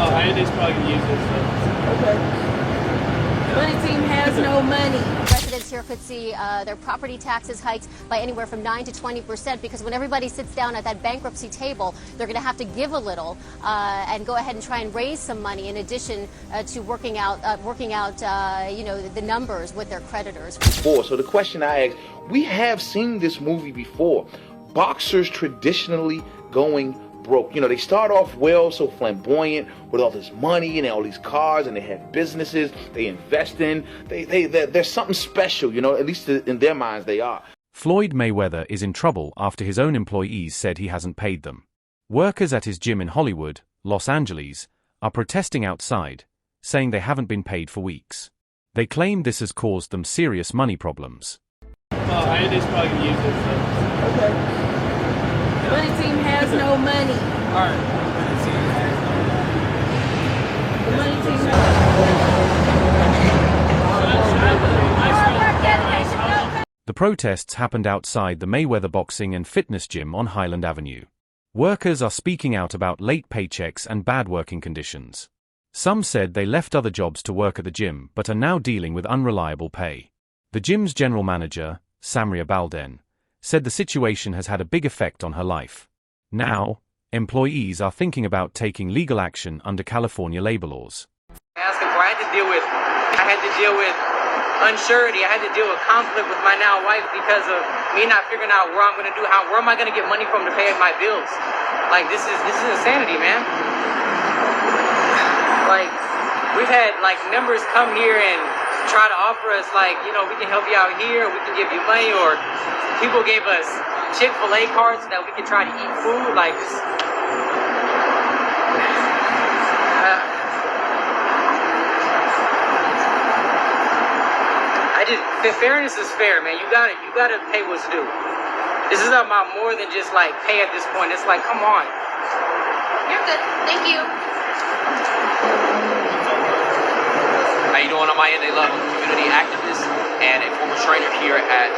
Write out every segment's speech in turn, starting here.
I just probably can use it. So. Okay. Money team has no money. Residents here could see their property taxes hiked by anywhere from 9 to 20% because when everybody sits down at that bankruptcy table, they're going to have to give a little and go ahead and try and raise some money in addition to working out the numbers with their creditors. So the question I ask, we have seen this movie before. Boxers traditionally going broke. You know, they start off well, so flamboyant, with all this money and all these cars, and they have businesses they invest in. There's something special, you know, at least in their minds they are. Floyd Mayweather is in trouble after his own employees said he hasn't paid them. Workers at his gym in Hollywood, Los Angeles, are protesting outside, saying they haven't been paid for weeks. They claim this has caused them serious money problems. I just probably can use it. So. Okay. Money team has no money. All right. The money team has The protests happened outside the Mayweather Boxing and Fitness Gym on Highland Avenue. Workers are speaking out about late paychecks and bad working conditions. Some said they left other jobs to work at the gym but are now dealing with unreliable pay. The gym's general manager, Samria Balden, said the situation has had a big effect on her life. Now, employees are thinking about taking legal action under California labor laws. I had to deal with unsurety. I had to deal with conflict with my now wife because of me not figuring out where I'm going to do, where am I going to get money from to pay my bills? Like, this is insanity, man. Like, we've had, members come here and try to offer us, we can help you out here, we can give you money, or people gave us Chick-fil-A cards so that we could try to eat food, fairness is fair, man. You gotta pay what's due. This is about more than just pay at this point. It's like, come on. You're good. Thank you. How you doing? On my end, I love community activist and a former trainer here at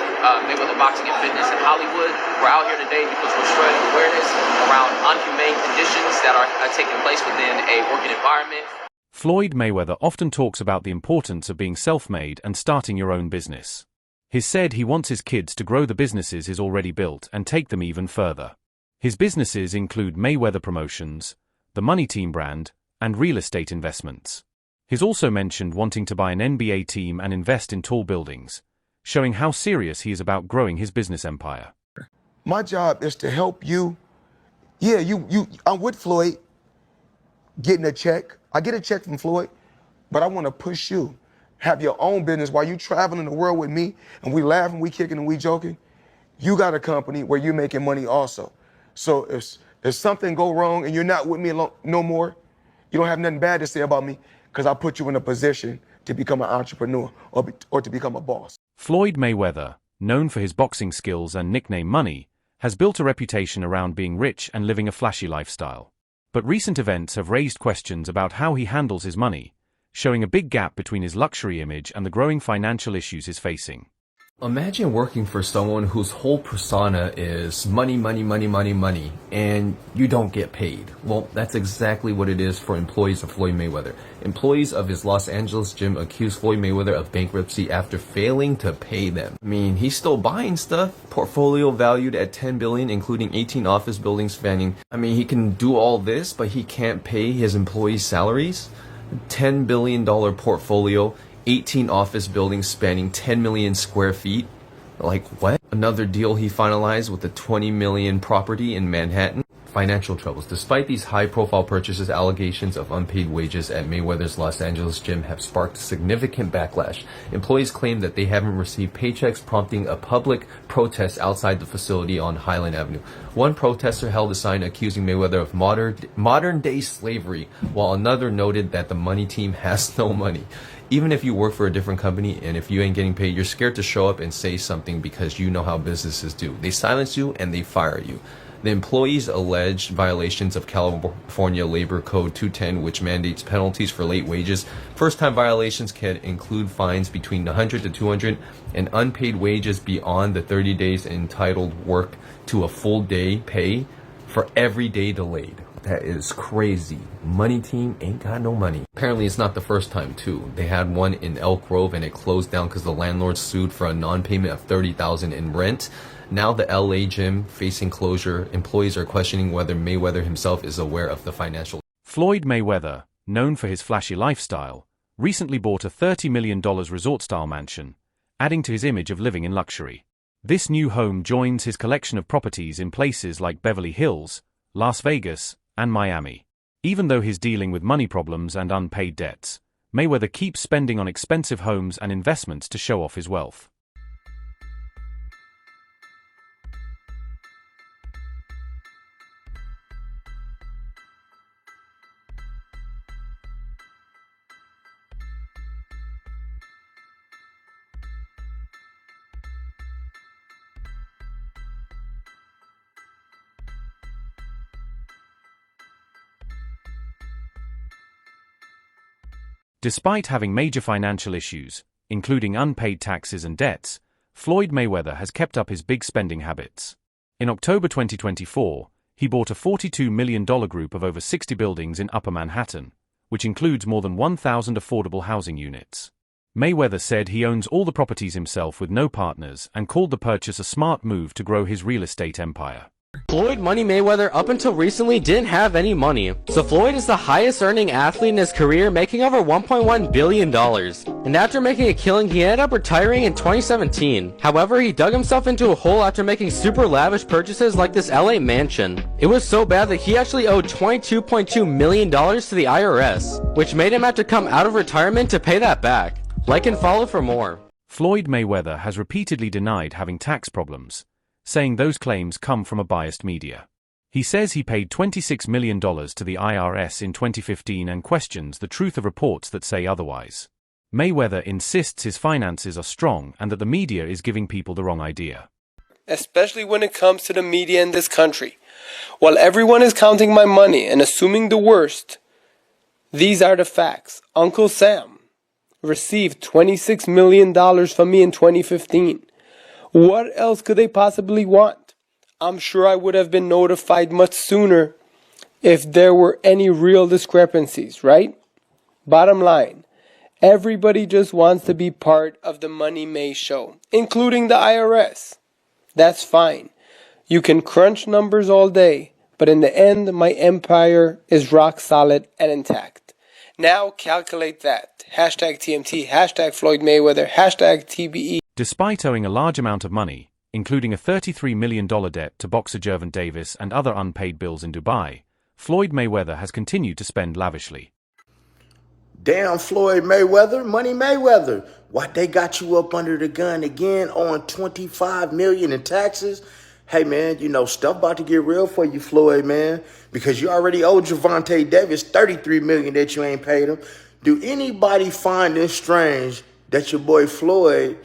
Mayweather Boxing and Fitness in Hollywood. We're out here today because we're spreading awareness around unhumane conditions that are taking place within a working environment. Floyd Mayweather often talks about the importance of being self-made and starting your own business. He said he wants his kids to grow the businesses he's already built and take them even further. His businesses include Mayweather Promotions, the Money Team brand, and real estate investments. He's also mentioned wanting to buy an NBA team and invest in tall buildings, showing how serious he is about growing his business empire. My job is to help you. Yeah, I'm with Floyd, getting a check. I get a check from Floyd, but I want to push you. Have your own business while you traveling the world with me, and we laughing, we kicking, and we joking. You got a company where you're making money also. So if something go wrong and you're not with me no more, you don't have nothing bad to say about me, because I put you in a position to become an entrepreneur or to become a boss. Floyd Mayweather, known for his boxing skills and nickname Money, has built a reputation around being rich and living a flashy lifestyle. But recent events have raised questions about how he handles his money, showing a big gap between his luxury image and the growing financial issues he's facing. Imagine working for someone whose whole persona is money, money, money, money, money, and you don't get paid. Well, that's exactly what it is for employees of Floyd Mayweather. Employees of his Los Angeles gym accused Floyd Mayweather of bankruptcy after failing to pay them. I mean, he's still buying stuff. Portfolio valued at $10 billion, including 18 office buildings spanning. I mean, he can do all this, but he can't pay his employees' salaries. $10 billion portfolio, 18 office buildings spanning 10 million square feet. Like what? Another deal he finalized with a 20 million property in Manhattan. Financial troubles. Despite these high-profile purchases, allegations of unpaid wages at Mayweather's Los Angeles gym have sparked significant backlash. Employees claim that they haven't received paychecks, prompting a public protest outside the facility on Highland Avenue. One protester held a sign accusing Mayweather of modern-day slavery, while another noted that the money team has no money. Even if you work for a different company and if you ain't getting paid, you're scared to show up and say something because you know how businesses do. They silence you and they fire you. The employees alleged violations of California Labor Code 210, which mandates penalties for late wages. First-time violations can include fines between $100 to $200 and unpaid wages beyond the 30 days entitled work to a full day pay for every day delayed. That is crazy. Money team ain't got no money. Apparently it's not the first time too. They had one in Elk Grove and it closed down because the landlord sued for a non-payment of $30,000 in rent. Now the LA gym facing closure. Employees are questioning whether Mayweather himself is aware of the financial. Floyd Mayweather, known for his flashy lifestyle, recently bought a $30 million resort-style mansion, adding to his image of living in luxury. This new home joins his collection of properties in places like Beverly Hills, Las Vegas, and Miami. Even though he's dealing with money problems and unpaid debts, Mayweather keeps spending on expensive homes and investments to show off his wealth. Despite having major financial issues, including unpaid taxes and debts, Floyd Mayweather has kept up his big spending habits. In October 2024, he bought a $42 million group of over 60 buildings in Upper Manhattan, which includes more than 1,000 affordable housing units. Mayweather said he owns all the properties himself with no partners and called the purchase a smart move to grow his real estate empire. Floyd Money Mayweather up until recently didn't have any money, so Floyd is the highest earning athlete in his career, making over $1.1 billion. And after making a killing, he ended up retiring in 2017. However, he dug himself into a hole after making super lavish purchases like this LA mansion. It was so bad that he actually owed $22.2 million to the IRS, which made him have to come out of retirement to pay that back. Like and follow for more. Floyd Mayweather has repeatedly denied having tax problems, saying those claims come from a biased media. He says he paid $26 million to the IRS in 2015 and questions the truth of reports that say otherwise. Mayweather insists his finances are strong and that the media is giving people the wrong idea. Especially when it comes to the media in this country. While everyone is counting my money and assuming the worst, these are the facts. Uncle Sam received $26 million from me in 2015. What else could they possibly want? I'm sure I would have been notified much sooner if there were any real discrepancies, right? Bottom line, everybody just wants to be part of the Money May show, including the IRS. That's fine. You can crunch numbers all day, but in the end, my empire is rock solid and intact. Now calculate that. Hashtag TMT, hashtag Floyd Mayweather, hashtag TBE. Despite owing a large amount of money, including a $33 million debt to boxer Gervonta Davis and other unpaid bills in Dubai, Floyd Mayweather has continued to spend lavishly. Damn Floyd Mayweather, Money Mayweather. What, they got you up under the gun again on $25 million in taxes? Hey man, you know, stuff about to get real for you, Floyd, man, because you already owe Gervonta Davis $33 million that you ain't paid him. Do anybody find this strange that your boy Floyd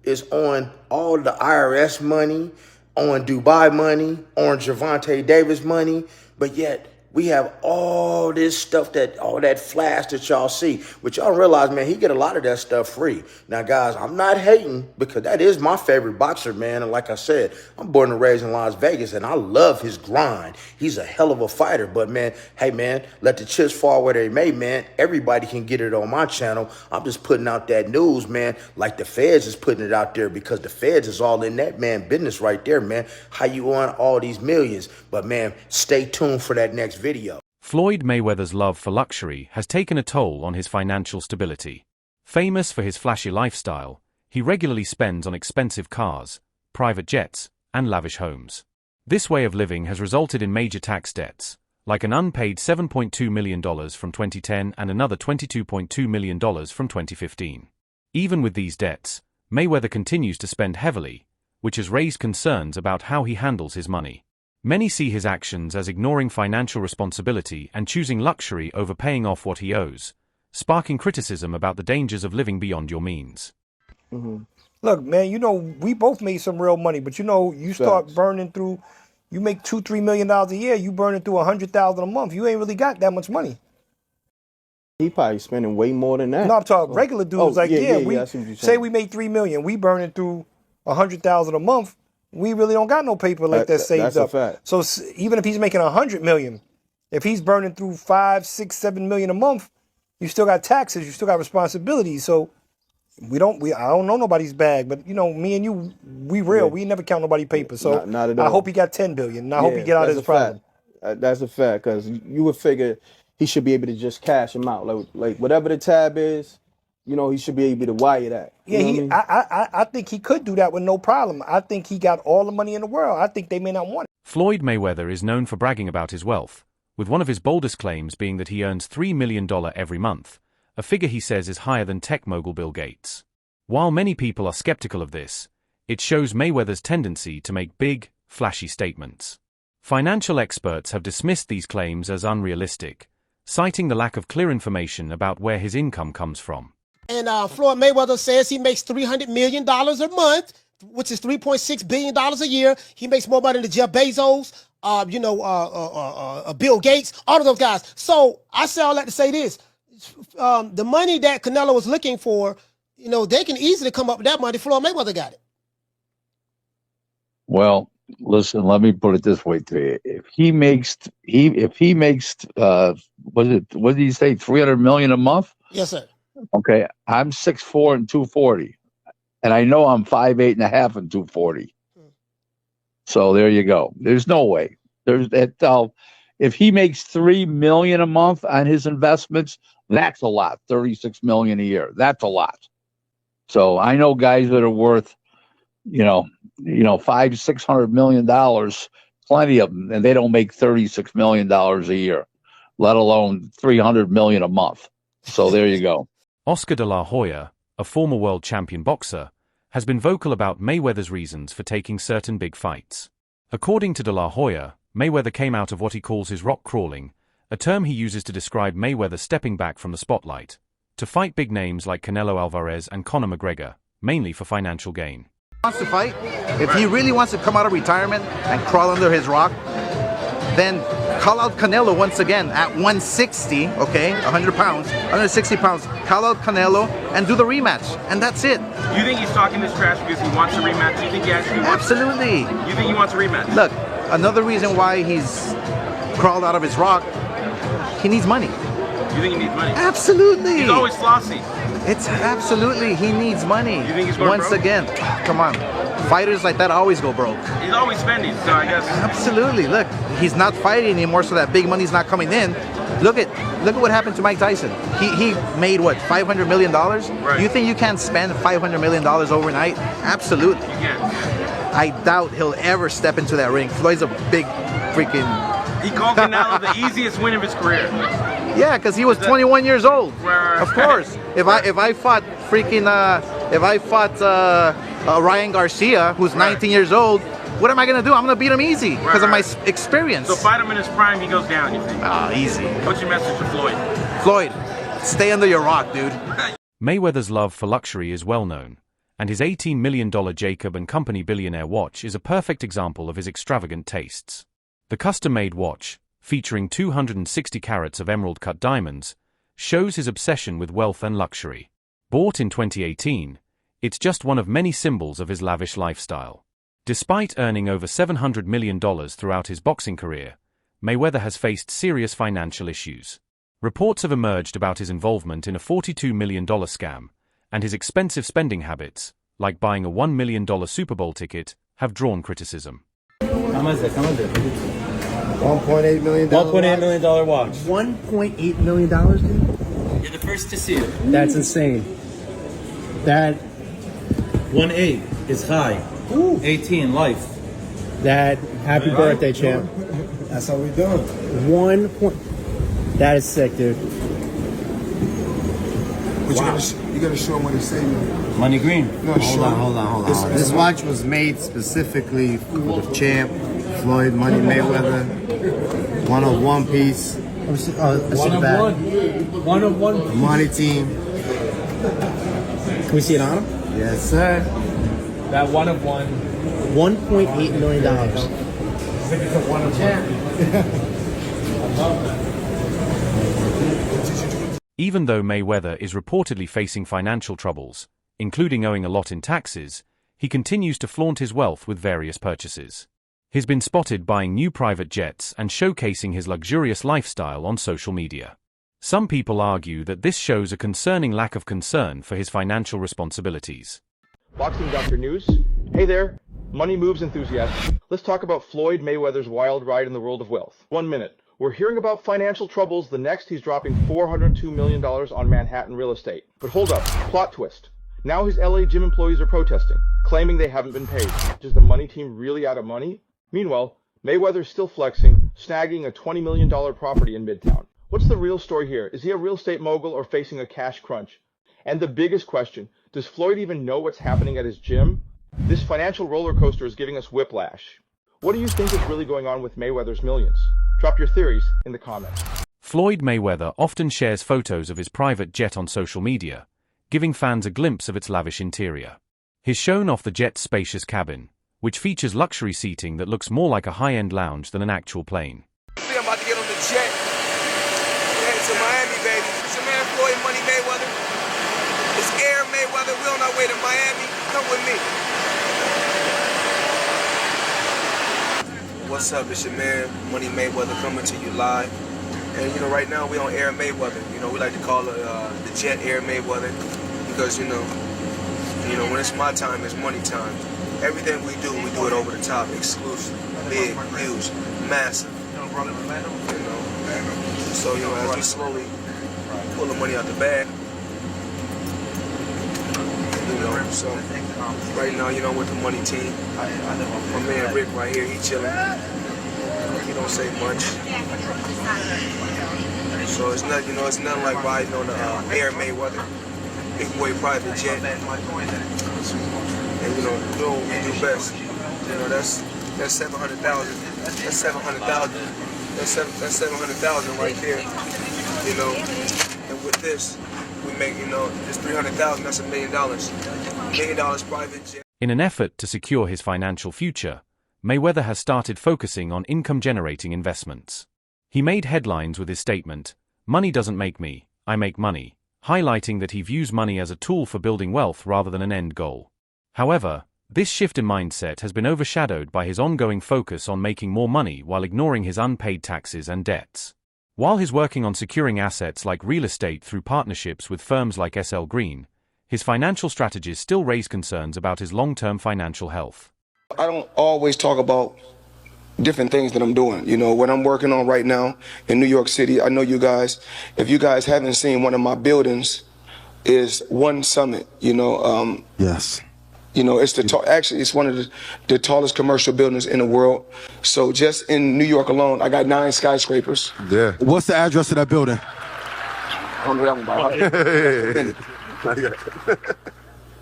is on all the IRS money, on Dubai money, on Gervonta Davis money, but yet we have all this stuff, all that flash that y'all see, but y'all realize, man, he get a lot of that stuff free. Now, guys, I'm not hating because that is my favorite boxer, man. And like I said, I'm born and raised in Las Vegas, and I love his grind. He's a hell of a fighter. But, man, hey, man, let the chips fall where they may, man. Everybody can get it on my channel. I'm just putting out that news, man, like the feds is putting it out there because the feds is all in that, man, business right there, man. How you on all these millions? But, man, stay tuned for that next video. Floyd Mayweather's love for luxury has taken a toll on his financial stability. Famous for his flashy lifestyle, he regularly spends on expensive cars, private jets, and lavish homes. This way of living has resulted in major tax debts, like an unpaid $7.2 million from 2010 and another $22.2 million from 2015. Even with these debts, Mayweather continues to spend heavily, which has raised concerns about how he handles his money. Many see his actions as ignoring financial responsibility and choosing luxury over paying off what he owes, sparking criticism about the dangers of living beyond your means. Look, man, you know, we both made some real money, but you know, you start burning through, you make $2-3 million a year, you burning through $100,000 a month. You ain't really got that much money. He probably spending way more than that. No, I'm talking regular dudes. Like, we I see what you're say saying. we make $3 million, we burning through $100,000 a month. We really don't got no paper like that saved that's up. a fact. So even if he's making $100 million, If he's burning through 5, 6, 7 million a month, you still got taxes, you still got responsibilities. So I don't know nobody's bag, but you know, me and you, we real. We never count nobody paper. So Not at all. I hope he got 10 billion. And I hope he get out of his problem. That's a fact, because you would figure he should be able to just cash him out. Like whatever the tab is, you know, he should be able to wire that. Yeah, I think he could do that with no problem. I think he got all the money in the world. I think they may not want it. Floyd Mayweather is known for bragging about his wealth, with one of his boldest claims being that he earns $3 million every month, a figure he says is higher than tech mogul Bill Gates. While many people are skeptical of this, it shows Mayweather's tendency to make big, flashy statements. Financial experts have dismissed these claims as unrealistic, citing the lack of clear information about where his income comes from. And Floyd Mayweather says he makes $300 million a month, which is $3.6 billion a year. He makes more money than Jeff Bezos, Bill Gates, all of those guys. So I say all that to say this. The money that Canelo was looking for, you know, they can easily come up with that money. Floyd Mayweather got it. Well, listen, let me put it this way to you. If he makes what did he say, 300 million a month? Yes, sir. Okay, I'm 6'4" and 240, and I know I'm 5'8" and a half and 240. So there you go. There's no way. There's that. If he makes $3 million a month on his investments, that's a lot. $36 million a year. That's a lot. So I know guys that are worth, $500-600 million, plenty of them, and they don't make $36 million a year, let alone $300 million a month. So there you go. Oscar de la Hoya, a former world champion boxer, has been vocal about Mayweather's reasons for taking certain big fights. According to de la Hoya, Mayweather came out of what he calls his rock crawling, a term he uses to describe Mayweather stepping back from the spotlight, to fight big names like Canelo Alvarez and Conor McGregor, mainly for financial gain. Wants to fight, if he really wants to come out of retirement and crawl under his rock, then call out Canelo once again at 160, okay, 100 pounds, 160 pounds. Call out Canelo and do the rematch, and that's it. You think he's talking this trash because he wants a rematch? You think he actually wants Absolutely. You think he wants a rematch? Look, another reason why he's crawled out of his rock, he needs money. You think he needs money? Absolutely. He's always flossy. It's absolutely, he needs money. You think he's going Once broke? Again, come on. Fighters like that always go broke. He's always spending, so I guess. Absolutely. Look, he's not fighting anymore, so that big money's not coming in. Look at what happened to Mike Tyson. He made what, $500 million? Right. You think you can spend $500 million overnight? Absolutely. You can. I doubt he'll ever step into that ring. Floyd's a big freaking. He called Canelo the easiest win of his career. Yeah, because he was 21 years old. Right. Of course. If I fought Ryan Garcia, who's 19 years old, what am I gonna do? I'm gonna beat him easy because of my experience. So fight him in his prime, he goes down, you think? Easy. What's your message to Floyd? Floyd, stay under your rock, dude. Mayweather's love for luxury is well known, and his $18 million Jacob & Company billionaire watch is a perfect example of his extravagant tastes. The custom-made watch, featuring 260 carats of emerald-cut diamonds, shows his obsession with wealth and luxury. Bought in 2018, it's just one of many symbols of his lavish lifestyle. Despite earning over $700 million throughout his boxing career, Mayweather has faced serious financial issues. Reports have emerged about his involvement in a $42 million scam, and his expensive spending habits, like buying a $1 million Super Bowl ticket, have drawn criticism. How much is it? $1.8 million. $1.8 million watch. $1.8 million, dude? You're the first to see it. That's insane. That 1.8 is high. Ooh. 18 life. That happy birthday, champ. That's how we doing. 1 point. That is sick, dude. But wow. you gotta show him what he's saying. Money green. No, hold on. This watch was made specifically for the champ, Floyd Money Mayweather. One of one piece. One of one. Money team. Can we see it on him? Yes, sir. That one of one. $1.8 million. It's a one of one. Even though Mayweather is reportedly facing financial troubles, including owing a lot in taxes, he continues to flaunt his wealth with various purchases. He's been spotted buying new private jets and showcasing his luxurious lifestyle on social media. Some people argue that this shows a concerning lack of concern for his financial responsibilities. Boxing Doctor News. Hey there, money moves enthusiasts. Let's talk about Floyd Mayweather's wild ride in the world of wealth. 1 minute. We're hearing about financial troubles. The next, he's dropping $402 million on Manhattan real estate. But hold up, plot twist. Now his LA gym employees are protesting, claiming they haven't been paid. Is the money team really out of money? Meanwhile, Mayweather's still flexing, snagging a $20 million property in Midtown. What's the real story here? Is he a real estate mogul or facing a cash crunch? And the biggest question, does Floyd even know what's happening at his gym? This financial roller coaster is giving us whiplash. What do you think is really going on with Mayweather's millions? Drop your theories in the comments. Floyd Mayweather often shares photos of his private jet on social media, giving fans a glimpse of its lavish interior. He's shown off the jet's spacious cabin, which features luxury seating that looks more like a high-end lounge than an actual plane. I'm about to get on the jet. Headed to Miami, baby. It's your man Floyd Money Mayweather. It's Air Mayweather. We're on our way to Miami. Come with me. What's up? It's your man Money Mayweather coming to you live. And you know, right now we on Air Mayweather. You know, we like to call it the jet Air Mayweather because you know, when it's my time, it's money time. Everything we do it over the top, exclusive, big, huge, massive. You know, so as we slowly pull the money out the bag, so right now, with the money team, my man Rick right here, he chilling. He don't say much. So it's nothing, it's nothing like riding on the Air Mayweather, big boy private jet. And doing what we do best. That's 700,000. That's 700,000. That's 700,000 right there. And with this, we make this 300,000. That's $1 million. $1 million private jet. In an effort to secure his financial future, Mayweather has started focusing on income-generating investments. He made headlines with his statement, "Money doesn't make me, I make money," highlighting that he views money as a tool for building wealth rather than an end goal. However, this shift in mindset has been overshadowed by his ongoing focus on making more money while ignoring his unpaid taxes and debts. While he's working on securing assets like real estate through partnerships with firms like SL Green, his financial strategies still raise concerns about his long-term financial health. I don't always talk about different things that I'm doing. What I'm working on right now in New York City, I know you guys, if you guys haven't seen one of my buildings, is One Summit, Yes. It's one of the tallest commercial buildings in the world. So just in New York alone, I got 9 skyscrapers. Yeah. What's the address of that building? I don't know that one by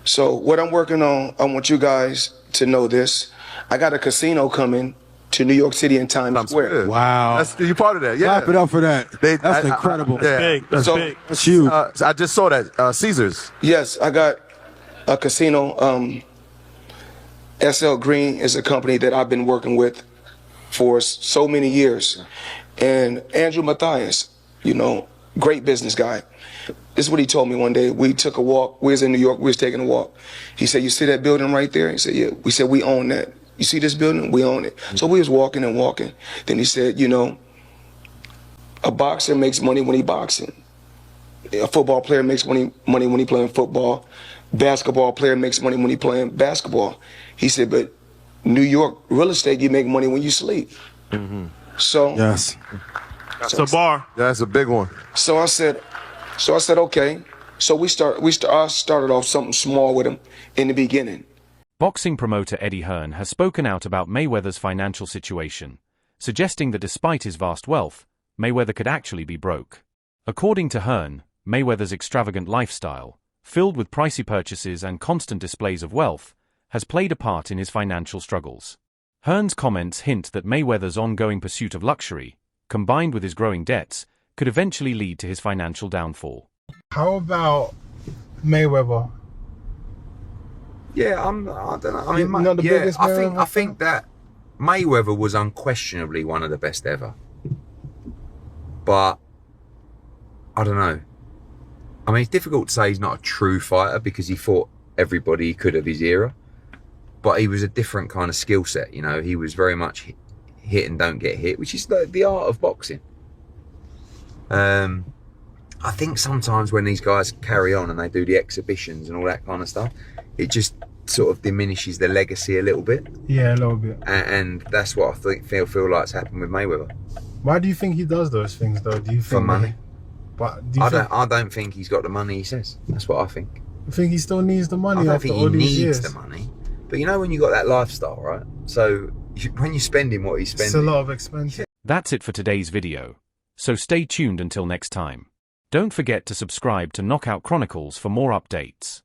So what I'm working on, I want you guys to know this. I got a casino coming to New York City in Times Square. Wow. You're part of that, yeah. Clap it up for that. That's incredible. That's big. That's big. That's huge. I just saw that. Caesars. Yes, I got a casino. SL Green is a company that I've been working with for so many years. And Andrew Matthias, great business guy. This is what he told me one day. We took a walk. We was in New York. We was taking a walk. He said, "You see that building right there?" He said, "Yeah." We said, "We own that. You see this building? We own it." So we was walking and walking. Then he said, a boxer makes money when he boxing. A football player makes money when he playing football. Basketball player makes money when he playing basketball. He said, but New York real estate, you make money when you sleep. Mm-hmm. So yes, that's a bar. That's a big one. So I said, okay. So I started off something small with him in the beginning. Boxing promoter Eddie Hearn has spoken out about Mayweather's financial situation, suggesting that despite his vast wealth, Mayweather could actually be broke. According to Hearn, Mayweather's extravagant lifestyle, filled with pricey purchases and constant displays of wealth, has played a part in his financial struggles. Hearn's comments hint that Mayweather's ongoing pursuit of luxury, combined with his growing debts, could eventually lead to his financial downfall. How about Mayweather? Yeah, I don't know. I mean, I think that Mayweather was unquestionably one of the best ever. But I don't know. I mean, it's difficult to say he's not a true fighter because he fought everybody he could of his era. but he was a different kind of skill set. You know, he was very much hit and don't get hit, which is the art of boxing. I think sometimes when these guys carry on and they do the exhibitions and all that kind of stuff, it just sort of diminishes the legacy a little bit. Yeah, a little bit. And that's what I feel like's happened with Mayweather. Why do you think he does those things, though? Do you think For money. But do you I don't think he's got the money he says. That's what I think. I think he still needs the money. I don't after think all he these needs years. the money. But you know when you got that lifestyle, right? So when you're spending what he's spending... It's a lot of expense. That's it for today's video. So stay tuned until next time. Don't forget to subscribe to Knockout Chronicles for more updates.